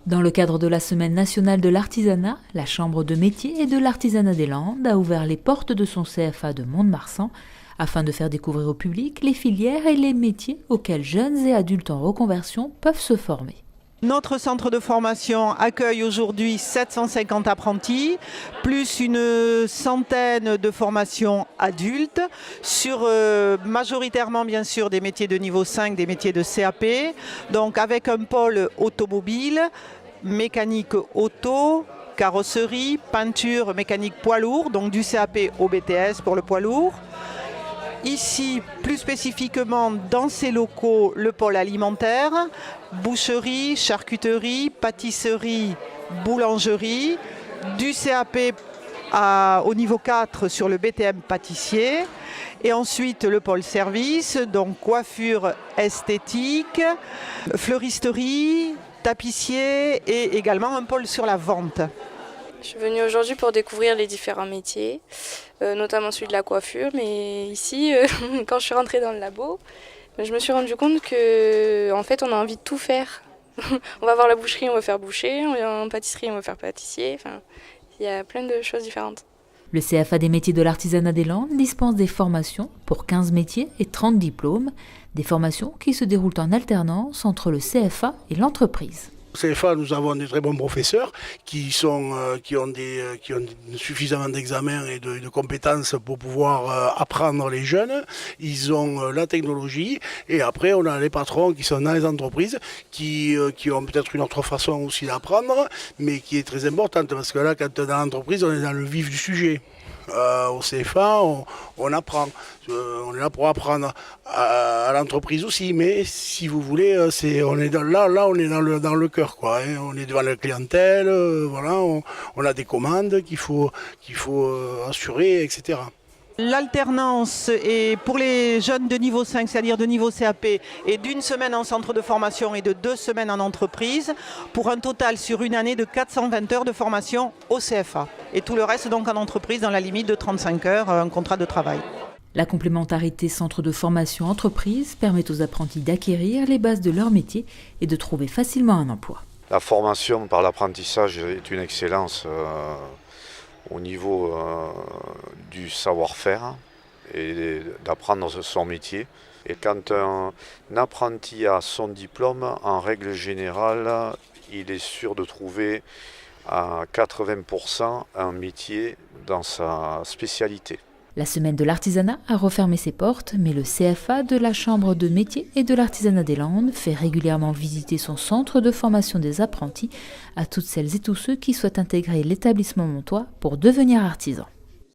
Dans le cadre de la Semaine nationale de l'artisanat, la Chambre de métier et de l'artisanat des Landes a ouvert les portes de son CFA de Mont-de-Marsan afin de faire découvrir au public les filières et les métiers auxquels jeunes et adultes en reconversion peuvent se former. Notre centre de formation accueille aujourd'hui 750 apprentis, plus une centaine de formations adultes, sur majoritairement bien sûr des métiers de niveau 5, des métiers de CAP, donc avec un pôle automobile, mécanique auto, carrosserie, peinture, mécanique poids lourd, donc du CAP au BTS pour le poids lourd. Ici, plus spécifiquement dans ces locaux, le pôle alimentaire, boucherie, charcuterie, pâtisserie, boulangerie, du CAP au niveau 4 sur le BTM pâtissier, et ensuite le pôle service, donc coiffure esthétique, fleuristerie, tapissier et également un pôle sur la vente. Je suis venue aujourd'hui pour découvrir les différents métiers, notamment celui de la coiffure, mais ici, quand je suis rentrée dans le labo, je me suis rendu compte qu'en fait, on a envie de tout faire. On va voir la boucherie, on va faire boucher, on va en pâtisserie, on va faire pâtissier, enfin, il y a plein de choses différentes. Le CFA des métiers de l'artisanat des Landes dispense des formations pour 15 métiers et 30 diplômes, des formations qui se déroulent en alternance entre le CFA et l'entreprise. Au CFA, nous avons des très bons professeurs qui ont suffisamment d'examens et de compétences pour pouvoir apprendre les jeunes. Ils ont la technologie et après on a les patrons qui sont dans les entreprises qui ont peut-être une autre façon aussi d'apprendre, mais qui est très importante parce que là, quand dans l'entreprise, on est dans le vif du sujet. Au CFA, on apprend. On est là pour apprendre à l'entreprise aussi, mais si vous voulez, on est dans le cœur, quoi. Hein. On est devant la clientèle, voilà, on a des commandes qu'il faut assurer, etc. L'alternance est pour les jeunes de niveau 5, c'est-à-dire de niveau CAP, est d'une semaine en centre de formation et de 2 semaines en entreprise, pour un total sur une année de 420 heures de formation au CFA. Et tout le reste donc en entreprise dans la limite de 35 heures, un contrat de travail. La complémentarité centre de formation entreprise permet aux apprentis d'acquérir les bases de leur métier et de trouver facilement un emploi. La formation par l'apprentissage est une excellence au niveau du savoir-faire et d'apprendre son métier. Et quand un apprenti a son diplôme, en règle générale, il est sûr de trouver à 80% un métier dans sa spécialité. La semaine de l'artisanat a refermé ses portes, mais le CFA de la Chambre de métier et de l'artisanat des Landes fait régulièrement visiter son centre de formation des apprentis à toutes celles et tous ceux qui souhaitent intégrer l'établissement montois pour devenir artisans.